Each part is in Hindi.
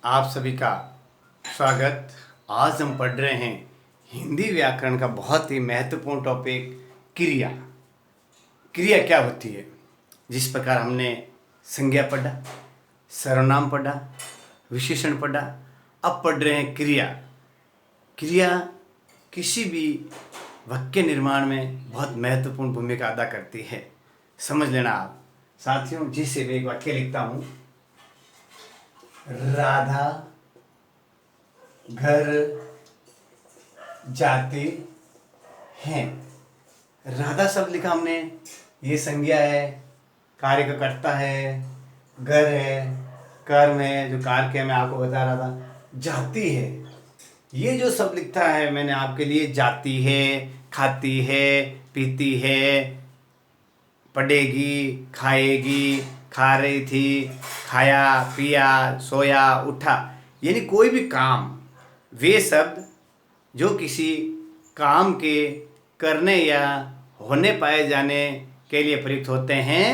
आप सभी का स्वागत। आज हम पढ़ रहे हैं हिंदी व्याकरण का बहुत ही महत्वपूर्ण टॉपिक क्रिया। क्रिया क्या होती है? जिस प्रकार हमने संज्ञा पढ़ा, सर्वनाम पढ़ा, विशेषण पढ़ा, अब पढ़ रहे हैं क्रिया। क्रिया किसी भी वाक्य निर्माण में बहुत महत्वपूर्ण भूमिका अदा करती है। समझ लेना आप साथियों। जिससे मैं एक वाक्य लिखता हूँ, राधा घर जाते हैं। राधा शब्द लिखा हमने, ये संज्ञा है, कार्य का कर्ता है, घर है, कर्म है, जो कार्य के मैं आपको बता रहा था। जाती है, ये जो शब्द लिखता है मैंने आपके लिए, जाती है, खाती है, पीती है, पढ़ेगी, खाएगी, खा रही थी, खाया, पिया, सोया, उठा, यानी कोई भी काम, वे शब्द जो किसी काम के करने या होने पाए जाने के लिए प्रयुक्त होते हैं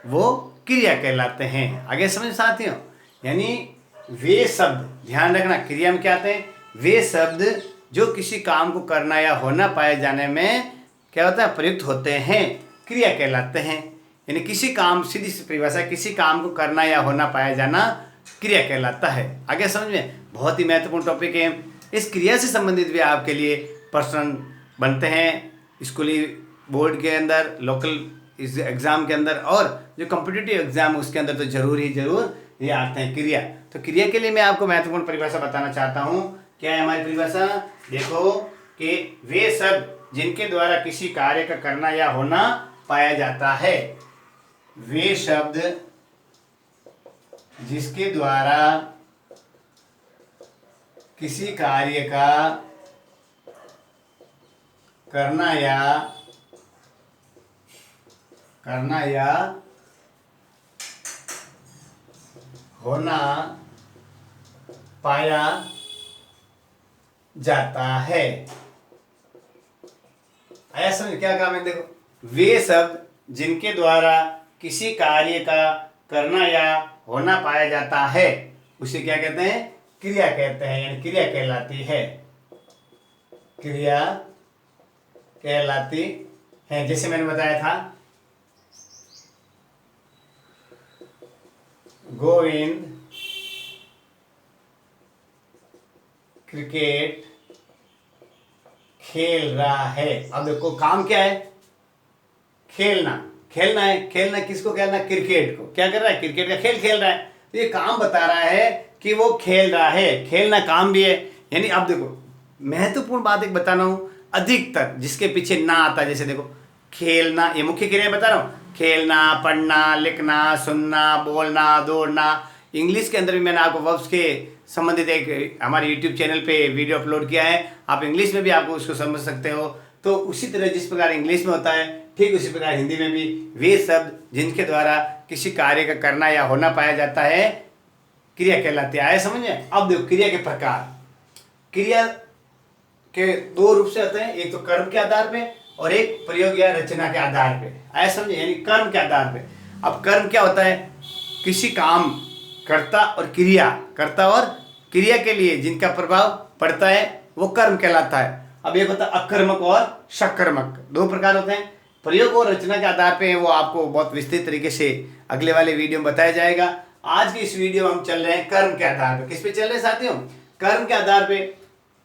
वो क्रिया कहलाते हैं। आगे समझ साथियों। यानी वे शब्द, ध्यान रखना, क्रिया में क्या आते हैं? वे शब्द जो किसी काम को करना या होना पाए जाने में क्या होता है, प्रयुक्त होते हैं, क्रिया कहलाते हैं। यानी किसी काम, सीधी सी परिभाषा, किसी काम को करना या होना पाया जाना क्रिया कहलाता है। आगे समझ में, बहुत ही महत्वपूर्ण टॉपिक है। इस क्रिया से संबंधित भी आपके लिए प्रश्न बनते हैं स्कूली बोर्ड के अंदर, लोकल इस एग्ज़ाम के अंदर, और जो कॉम्पिटिटिव एग्ज़ाम है उसके अंदर तो जरूर ये आते हैं क्रिया। तो क्रिया के लिए मैं आपको महत्वपूर्ण परिभाषा बताना चाहता हूँ। क्या है हमारी परिभाषा? देखो कि वे शब्द जिनके द्वारा किसी कार्य का करना या होना पाया जाता है, वे शब्द जिसके द्वारा किसी कार्य का करना या होना पाया जाता है। ऐसा समझ क्या काम है? देखो, वे शब्द जिनके द्वारा किसी कार्य का करना या होना पाया जाता है उसे क्या कहते हैं? क्रिया कहते हैं, यानी क्रिया कहलाती है। क्रिया कहलाती है। जैसे मैंने बताया था, गोविंद क्रिकेट खेल रहा है। अब देखो, काम क्या है? खेलना। खेलना है। खेलना किसको कहना? क्रिकेट को। क्या कर रहा है? क्रिकेट का खेल खेल रहा है। तो ये काम बता रहा है कि वो खेल रहा है। खेलना काम भी है। यानी अब देखो, महत्वपूर्ण बात एक बताना हूं, अधिकतर जिसके पीछे ना आता है, जैसे देखो खेलना, ये मुख्य क्रिया बता रहा हूं, खेलना, पढ़ना, लिखना, सुनना, बोलना, दौड़ना। इंग्लिश के अंदर भी मैंने आपको वर्ब्स के संबंधित एक हमारे यूट्यूब चैनल पे वीडियो अपलोड किया है, आप इंग्लिश में भी आपको उसको समझ सकते हो। तो उसी तरह जिस प्रकार इंग्लिश में होता है, ठीक उसी प्रकार हिंदी में भी वे शब्द जिनके द्वारा किसी कार्य का करना या होना पाया जाता है क्रिया कहलाते हैं। आए समझ में? अब देखो, क्रिया के प्रकार। क्रिया के दो रूप से होते हैं, एक तो कर्म के आधार पे और एक प्रयोग या रचना के आधार पे। आए समझे? यानी कर्म के आधार पे। अब कर्म क्या होता है? किसी काम, कर्ता और क्रिया के लिए जिनका प्रभाव पड़ता है वो कर्म कहलाता है। अब एक होता है अकर्मक और सकर्मक, दो प्रकार होते हैं। प्रयोग और रचना के आधार पे वो आपको बहुत विस्तृत तरीके से अगले वाले वीडियो में बताया जाएगा। आज की इस वीडियो में हम चल रहे हैं कर्म के आधार पे। किस पे चल रहे हैं साथियों? कर्म के आधार पे।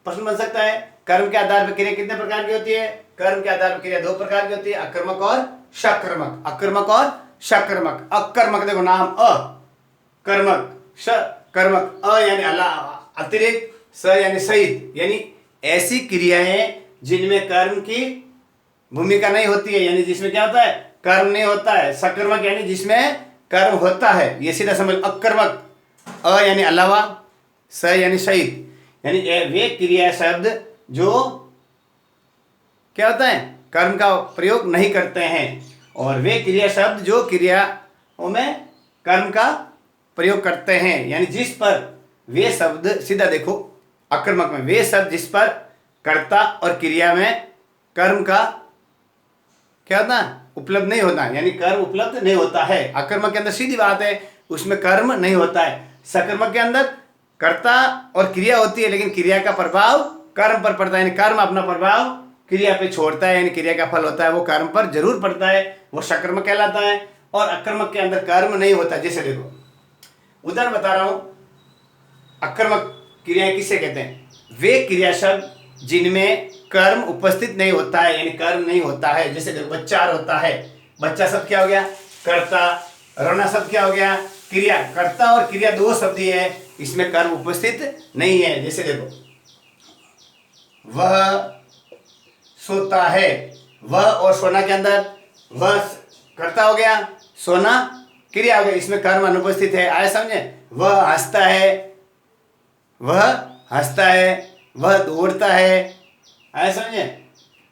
प्रश्न बन सकता है, कर्म के आधार पर क्रिया कितने प्रकार की होती है? कर्म के आधार पर क्रिया दो प्रकार की होती है, अकर्मक और सकर्मक। अकर्मक और सकर्मक। अकर्मक देखो नाम अ, कर्मक, सकर्मक। अ यानी अतिरिक्त, स यानी सहित, यानी ऐसी क्रियाएं जिनमें कर्म की भूमिका नहीं होती है, यानी जिसमें क्या होता है? कर्म नहीं होता है। सकर्मक यानी जिसमें कर्म होता है, ये सीधा समझ। अकर्मक, अ यानी अलावा, स यानी सहित, यानी वे क्रिया शब्द जो क्या होता है? कर्म का प्रयोग नहीं करते हैं, और वे क्रिया शब्द जो क्रियाओं में कर्म का प्रयोग करते हैं, यानी जिस पर वे शब्द, सीधा देखो अकर्मक में वे शब्द जिस पर कर्ता और क्रिया में कर्म का क्या होता है? उपलब्ध नहीं होता, यानी कर्म उपलब्ध नहीं होता है। अकर्मक के अंदर सीधी बात है, उसमें कर्म नहीं होता है। सकर्मक के अंदर कर्ता और क्रिया होती है, लेकिन क्रिया का प्रभाव कर्म पर पड़ता है, यानी कर्म अपना प्रभाव क्रिया पे छोड़ता है, यानी क्रिया का फल होता है वो कर्म पर जरूर पड़ता है, वो सकर्मक कहलाता है। और अकर्मक के अंदर कर्म नहीं होता। जैसे देखो उदाहरण बता रहा हूं, अकर्मक क्रियाएं किसे कहते हैं? वे क्रिया शब्द जिनमें कर्म उपस्थित नहीं होता है, यानी कर्म नहीं होता है। जैसे देखो बच्चा होता है, बच्चा शब्द क्या हो गया? कर्ता। रोना शब्द क्या हो गया? क्रिया। कर्ता और क्रिया दो शब्द ही है, इसमें कर्म उपस्थित नहीं है। जैसे देखो वह सोता है, वह और सोना के अंदर वह कर्ता हो गया, सोना क्रिया हो गया, इसमें कर्म अनुपस्थित है। आया समझे? वह हंसता है, वह हंसता है, वह दौड़ता है। आया समझे?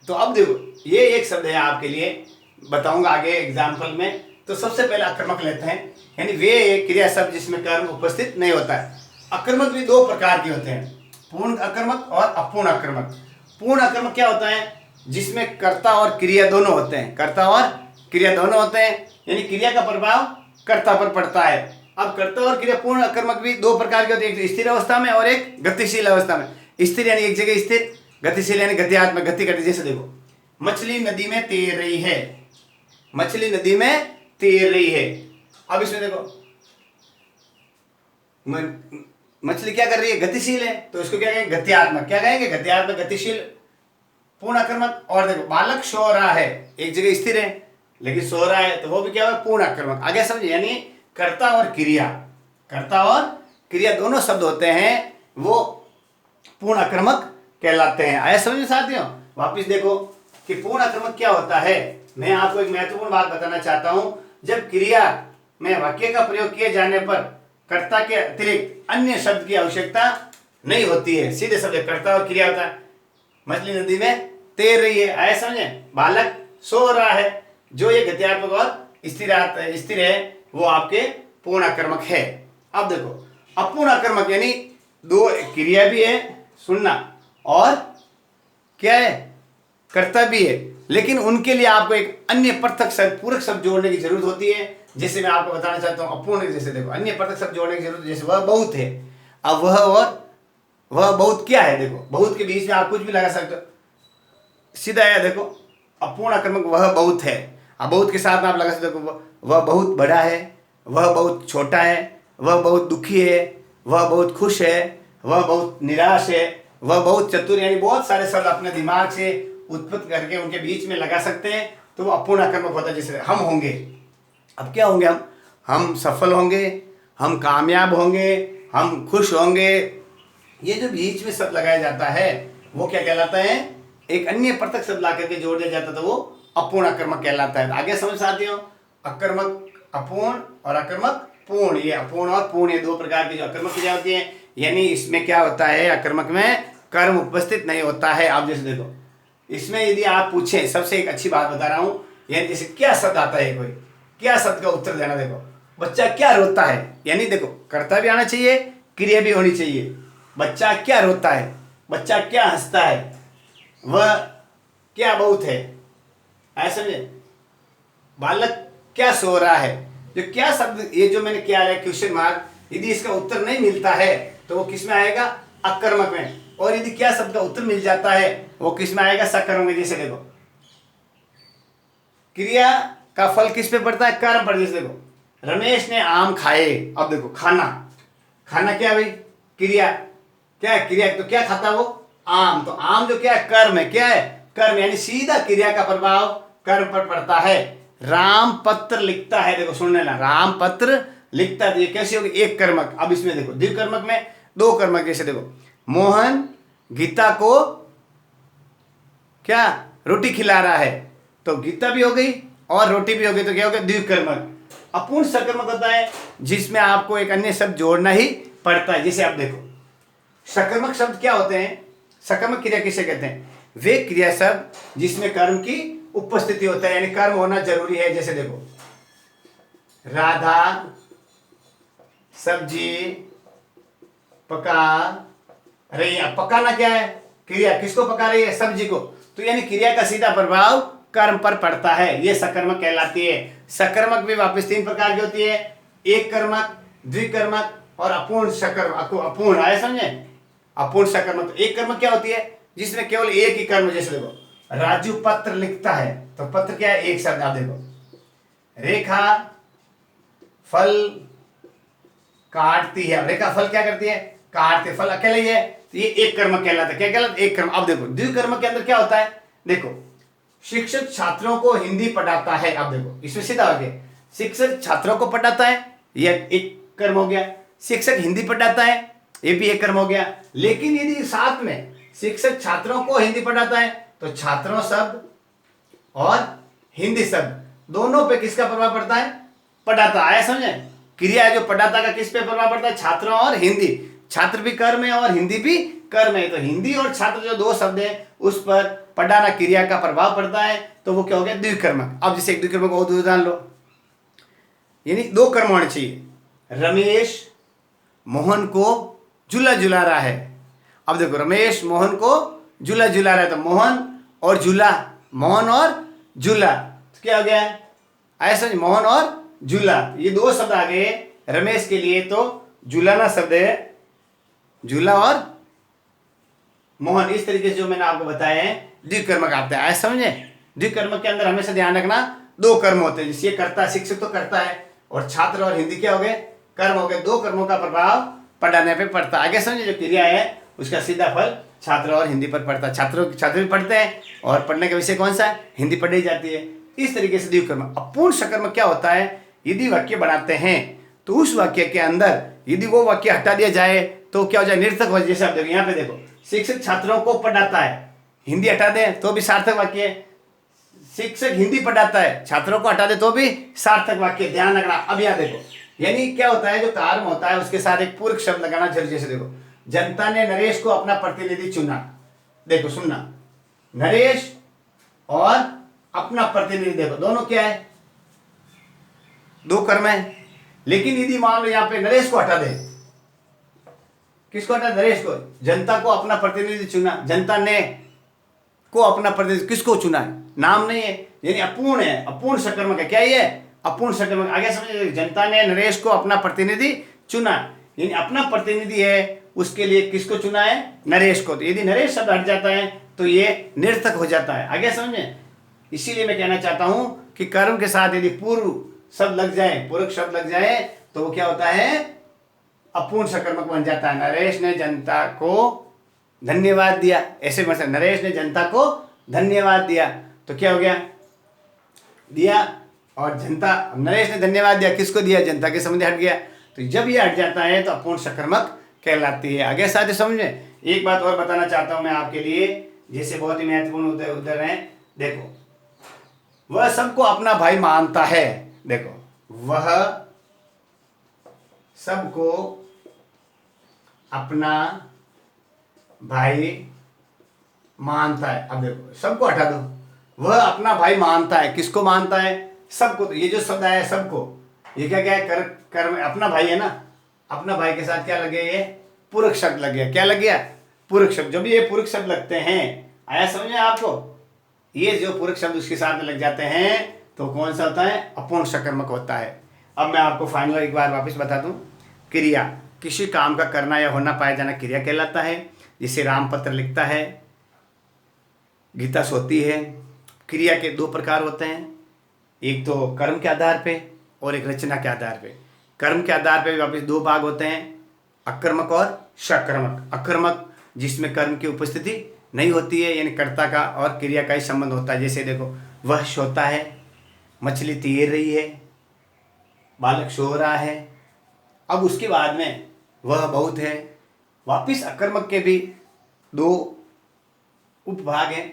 तो अब देखो ये एक शब्द है, आपके लिए बताऊंगा आगे एग्जाम्पल में। तो सबसे पहले अकर्मक लेते हैं, यानी वे क्रिया शब्द जिसमें कर्म उपस्थित नहीं होता है। अकर्मक भी दो प्रकार के होते हैं, पूर्ण अकर्मक और अपूर्ण अकर्मक। पूर्ण अकर्मक क्या होता है? जिसमें कर्ता और क्रिया दोनों होते हैं, कर्ता और क्रिया दोनों होते हैं, यानी क्रिया का प्रभाव कर्ता पर पड़ता है। अब कर्ता और क्रिया पूर्ण अकर्मक भी दो प्रकार के होते हैं, एक स्थिर अवस्था में और एक गतिशील अवस्था में। स्थिर यानी एक जगह स्थिर, गतिशील यानी गतिआत्मक, गति करती। जैसे देखो मछली नदी में तैर रही है, मछली नदी में तैर रही है। अब इसमें देखो मछली क्या कर रही है? गतिशील है, तो इसको क्या कहेंगे? गतिआत्मक। क्या कहेंगे? गतिआत्मक, गतिशील, पूर्ण अकर्मक। और देखो बालक सो रहा है, एक जगह स्थिर है लेकिन सो रहा है, तो वो भी क्या होगा? पूर्ण अकर्मक। आगे समझिए, यानी कर्ता और क्रिया, कर्ता और क्रिया दोनों शब्द होते हैं, वो पूर्ण अकर्मक कहलाते हैं। आया समझ में साथियों? वापिस देखो कि पूर्ण अकर्मक क्या होता है। मैं आपको एक महत्वपूर्ण बात बताना चाहता हूं, जब क्रिया में वाक्य का प्रयोग किए जाने पर कर्ता के अतिरिक्त अन्य शब्द की आवश्यकता नहीं होती है, सीधे शब्द कर्ता और क्रिया होता है। मछली नदी में तैर रही है, आया समझे? बालक सो रहा है, जो ये गत्यात्मक और स्थिर है वो आपके पूर्ण अकर्मक है। अब देखो अपूर्ण अकर्मक यानी दो क्रिया भी है, सुनना, और क्या है? कर्ता भी है, लेकिन उनके लिए आपको एक अन्य पृथक शब्द, पूरक शब्द जोड़ने की जरूरत होती है। जैसे मैं आपको बताना चाहता हूं अपूर्ण, जैसे देखो अन्य पृथक शब्द जोड़ने की जरूरत, जैसे वह बहुत है। अब वह और वह बहुत क्या है? देखो बहुत के बीच में आप कुछ भी लगा सकते हो, सीधा है। देखो अपूर्ण अकर्मक वह बहुत है, अब बहुत के साथ आप लगा सकते हो वह बहुत बड़ा है, वह बहुत छोटा है, वह बहुत दुखी है, वह बहुत खुश है, वह बहुत निराश है, वह बहुत चतुर, यानी बहुत सारे शब्द अपने दिमाग से उत्पत्ति करके उनके बीच में लगा सकते हैं, तो वो अपूर्ण अकर्मक होता है। जैसे हम होंगे, अब क्या होंगे? हम सफल होंगे, हम कामयाब होंगे, हम खुश होंगे। ये जो बीच में शब्द लगाया जाता है वो क्या कहलाता है? एक अन्य पृथक शब्द ला करके जोड़ दिया जाता है, तो वो अपूर्ण अकर्मक कहलाता है। आगे समझ आते हो? अकर्मक अपूर्ण और अकर्मक पूर्ण, ये अपूर्ण और पूर्ण ये दो प्रकार की जो अकर्मक क्रिया होती है, यानी इसमें क्या होता है? अकर्मक में कर्म उपस्थित नहीं होता है। आप जैसे देखो इसमें यदि आप पूछे, सबसे एक अच्छी बात बता रहा हूं, यानी जैसे क्या शब्द आता है, कोई क्या शब्द का उत्तर देना। देखो बच्चा क्या रोता है, यानी देखो कर्ता भी आना चाहिए, क्रिया भी होनी चाहिए। बच्चा क्या रोता है, बच्चा क्या हंसता है, वह क्या बहुत है, ऐसा समझे? बालक क्या सो रहा है। जो क्या शब्द, ये जो मैंने क्या है क्वेश्चन मार्क, यदि इसका उत्तर नहीं मिलता है तो वो किस में आएगा? अकर्मक में। और यदि क्या शब्द का उत्तर मिल जाता है वो किस में आएगा? सकर्मक में। जैसे देखो क्रिया का फल किस पे पड़ता है? कर्म पर। जैसे देखो रमेश ने आम खाए, अब देखो खाना, खाना क्या भाई? क्रिया। क्या है क्रिया? तो क्या खाता वो? आम। तो आम जो क्या है? कर्म है। क्या है? कर्म, यानी सीधा क्रिया का प्रभाव कर्म पर पड़ता है। राम पत्र लिखता है, देखो सुन लेना, राम पत्र लिखता है, ये कैसे होगी? एक कर्मक। अब इसमें देखो द्विकर्मक में दो कर्मक। जैसे देखो मोहन गीता को क्या रोटी खिला रहा है, तो गीता भी हो गई और रोटी भी हो गई, तो क्या हो गया? द्विकर्मक। अपूर्ण सकर्मक होता है जिसमें आपको एक अन्य शब्द जोड़ना ही पड़ता है। जैसे आप देखो सकर्मक शब्द क्या होते हैं? सकर्मक क्रिया किसे कहते हैं? वे क्रिया शब्द जिसमें कर्म की उपस्थिति होता है, यानी कर्म होना जरूरी है। जैसे देखो राधा सब्जी पका रही है। पकाना क्या है? क्रिया। किसको पका रही है? सब्जी को। तो यानी क्रिया का सीधा प्रभाव कर्म पर पड़ता है, ये सकर्मक कहलाती है। सकर्मक भी वापस तीन प्रकार की होती है, एक कर्मक, द्विकर्मक और अपूर्ण सकर्मक, अपूर्ण आया समझे, अपूर्ण सकर्मक। एक कर्मक क्या होती है जिसमें केवल एक ही कर्म, जैसे देखो राजू पत्र लिखता है, तो पत्र क्या है, एक शब्द। आप देखो रेखा फल काटती है, रेखा फल क्या करती है, काटते, फल अकेले ही है, तो ये एक कर्मक कहलाता है। क्या कहलाता है, एक कर्म। अब देखो द्विकर्मक के अंदर क्या होता है, देखो शिक्षक छात्रों को हिंदी पढ़ाता है। अब देखो इसमें सीधा हो गया, शिक्षक छात्रों को पढ़ाता है, यह एक कर्म हो गया। शिक्षक हिंदी पढ़ाता है, ये भी एक कर्म हो गया। लेकिन यदि साथ में शिक्षक छात्रों को हिंदी पढ़ाता है तो छात्रों शब्द और हिंदी शब्द दोनों पे किसका प्रभाव पड़ता है, पढ़ाता। आया समझे, क्रिया है जो पढ़ाता का किस पे प्रभाव पड़ता है, छात्रों और हिंदी। छात्र भी कर्म है और हिंदी भी कर्म है, तो हिंदी और छात्र जो दो शब्द है उस पर पढ़ाना क्रिया का प्रभाव पड़ता है, तो वो क्या हो गया, द्विकर्मक। अब जैसे एक द्विकर्मक और उदाहरण लो, यानी दो कर्म होने चाहिए। रमेश मोहन को झूला झुला रहा है। अब देखो रमेश मोहन को झूला झुला रहा है, तो मोहन और झूला, मोहन और झूला, तो क्या हो गया, ऐसा मोहन और झूला, ये दो शब्द आ गए रमेश के लिए, तो झूलाना शब्द है, झूला और मोहन। इस तरीके से जो मैंने आपको बताया है द्विकर्मक आते हैं। ऐसा समझे, द्विकर्मक के अंदर हमेशा ध्यान रखना दो कर्म होते हैं, जिससे करता शिक्षक तो करता है और छात्र और हिंदी क्या हो गए, कर्म हो गए। दो कर्मों का प्रभाव पढ़ाने पे पड़ता है। आगे समझे, जो क्रिया है उसका सीधा फल छात्र और हिंदी पर पड़ता है। छात्र भी पढ़ते हैं और पढ़ने का विषय कौन सा है, हिंदी पढ़ी जाती है। इस तरीके से द्विकर्मक। अपूर्ण सकर्मक क्या होता है, यदि वाक्य बनाते हैं तो उस वाक्य के अंदर यदि वो वाक्य हटा दिया जाए तो क्या हो जाए, निर्थक हो जाए। जैसे आप देखो यहाँ पे देखो, शिक्षक छात्रों को पढ़ाता है, हिंदी हटा दे तो भी सार्थक वाक्य है। शिक्षक हिंदी पढ़ाता है, छात्रों को हटा दे तो भी सार्थक वाक्य। ध्यान रखना। अब यहाँ देखो, यानी क्या होता है, जो कार्य होता है उसके साथ एक पूरक शब्द लगाना जरूरी। जैसे देखो, जनता ने नरेश को अपना प्रतिनिधि चुना। देखो सुनना, नरेश और अपना प्रतिनिधि, देखो दोनों क्या है, दो कर्म है। लेकिन यदि मान लो यहाँ पे नरेश को हटा दे, किसको हटा, नरेश को, जनता को अपना प्रतिनिधि चुना, जनता ने को अपना प्रतिनिधि, किसको चुना है, नाम नहीं है, यानी अपूर्ण है, अपूर्ण सकर्मक है। क्या ये अपूर्ण सकर्मक। आगे समझिए, जनता ने नरेश को अपना प्रतिनिधि चुना, यानी अपना प्रतिनिधि है, उसके लिए किसको चुना है, नरेश को। तो यदि नरेश शब्द हट जाता है तो ये निर्थक हो जाता है। आगे समझे, इसीलिए मैं कहना चाहता हूं कि कर्म के साथ यदि पूर्व शब्द लग जाए, पूरक शब्द लग जाए, तो वो क्या होता है, अपूर्ण सकर्मक बन जाता है। नरेश ने जनता को धन्यवाद दिया, ऐसे मतलब नरेश ने जनता को धन्यवाद दिया, तो क्या हो गया, दिया और जनता, नरेश ने धन्यवाद दिया, किसको दिया, जनता के संबंध हट गया। तो जब ये हट जाता है तो अपूर्ण सकर्मक कहलाती है। आगे साथ ही समझे, एक बात और बताना चाहता हूं मैं आपके लिए, जिससे बहुत ही महत्वपूर्ण उदाहरण है। देखो, वह सबको अपना भाई मानता है। देखो, वह सबको अपना भाई मानता है। अब देखो, सबको हटा दो, वह अपना भाई मानता है, किसको मानता है, सबको। तो ये जो शब्द आया है सबको, ये क्या क्या है, कर्म, अपना भाई है ना, अपना भाई के साथ क्या लगे, ये पूरक शब्द लग गया। क्या लग गया, पूरक शब्द। जब ये पूरक शब्द लगते हैं, आया समझे आपको, ये जो पूरक शब्द उसके साथ में लग जाते हैं तो कौन सा होता है, अपूर्ण सकर्मक होता है। अब मैं आपको फाइनल एक बार वापस बता दूं, क्रिया, किसी काम का करना या होना पाया जाना क्रिया कहलाता है। जिसे राम पत्र लिखता है, गीता सोती है। क्रिया के दो प्रकार होते हैं, एक तो कर्म के आधार पे और एक रचना के आधार पे। कर्म के आधार पे वापस दो भाग होते हैं, अकर्मक और सकर्मक। अकर्मक जिसमें कर्म की उपस्थिति नहीं होती है, यानी कर्ता का और क्रिया का ही संबंध होता है। जैसे देखो, वह सोता है, मछली तैर रही है, बालक सो रहा है। अब उसके बाद में वह बहुत है। वापिस अकर्मक के भी दो उपभाग हैं,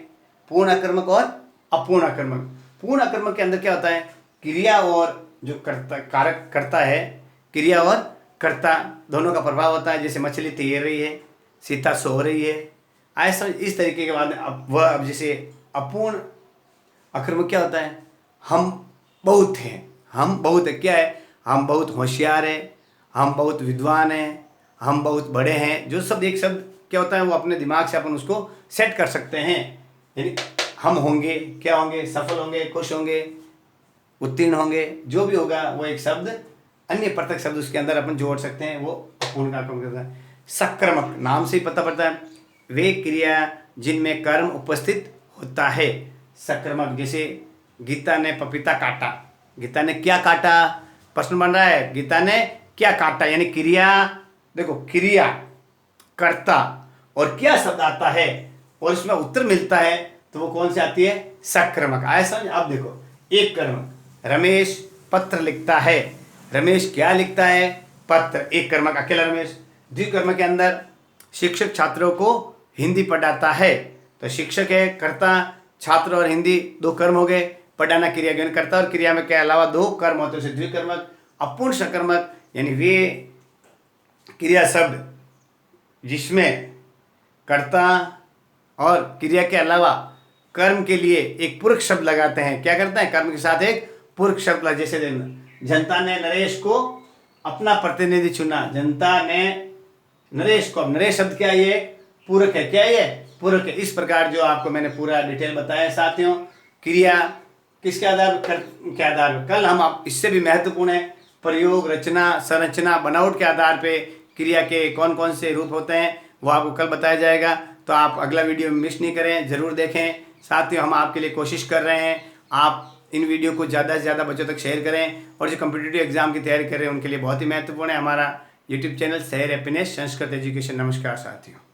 पूर्ण अकर्मक और अपूर्ण अकर्मक। पूर्ण अकर्मक के अंदर क्या होता है, क्रिया और जो कर्ता, कारक करता है, क्रिया और कर्ता दोनों का प्रभाव होता है। जैसे मछली तैर रही है, सीता सो रही है, ऐसा इस तरीके के बाद अब जैसे अपूर्ण अकर्मक क्या होता है, हम बहुत हैं, हम बहुत है, क्या है, हम बहुत होशियार हैं, हम बहुत विद्वान हैं, हम बहुत बड़े हैं। जो शब्द, एक शब्द क्या होता है, वो अपने दिमाग से अपन उसको सेट कर सकते हैं। यानी हम होंगे, क्या होंगे, सफल होंगे, खुश होंगे, उत्तीर्ण होंगे, जो भी होगा वो एक शब्द, अन्य पृथक शब्द उसके अंदर अपन जोड़ सकते हैं, वो अपूर्ण का कर्म करता है। सक्रमक नाम से ही पता पड़ता है, वे क्रिया जिनमें कर्म उपस्थित होता है। सक्रमक, जैसे गीता ने पपीता काटा, गीता ने क्या काटा, प्रश्न बन रहा है, गीता ने क्या काटा, यानी क्रिया, देखो क्रिया, कर्ता और क्या शब्द आता है और इसमें उत्तर मिलता है, तो वो कौन सी आती है, सक्रमक। आया समझ। अब देखो, एक कर्मक, रमेश पत्र लिखता है, रमेश क्या लिखता है, पत्र, एक कर्मक अकेला रमेश। द्विकर्म के अंदर शिक्षक छात्रों को हिंदी पढ़ाता है, तो शिक्षक है कर्ता, छात्र और हिंदी दो कर्म हो गए, पढ़ाना क्रिया ज्ञान कर्ता और क्रिया में के अलावा दो कर्म होते हैं, द्विकर्मक। अपूर्ण सकर्मक यानी वे क्रिया शब्द जिसमें कर्ता और क्रिया के अलावा कर्म के लिए एक पूरक शब्द लगाते हैं। क्या करते हैं, कर्म के साथ एक पूरक शब्द लगा, जैसे जनता ने नरेश को अपना प्रतिनिधि चुना, जनता ने नरेश को, नरेश शब्द क्या है, ये पूरक है, क्या ये पूरक है। इस प्रकार जो आपको मैंने पूरा डिटेल बताया साथियों, क्रिया किसके आधार पर, के आधार पर, कल हम आप इससे भी महत्वपूर्ण है, प्रयोग, रचना, संरचना, बनावट के आधार पे क्रिया के कौन कौन से रूप होते हैं वो आपको कल बताया जाएगा। तो आप अगला वीडियो मिस नहीं करें, ज़रूर देखें। साथियों हम आपके लिए कोशिश कर रहे हैं, आप इन वीडियो को ज़्यादा से ज़्यादा बच्चों तक शेयर करें, और जो कॉम्पिटिटिव एग्जाम की तैयारी कर रहे हैं उनके लिए बहुत ही महत्वपूर्ण है हमारा यूट्यूब चैनल शहर हैप्पीनेस संस्कृत एजुकेशन। नमस्कार साथियों।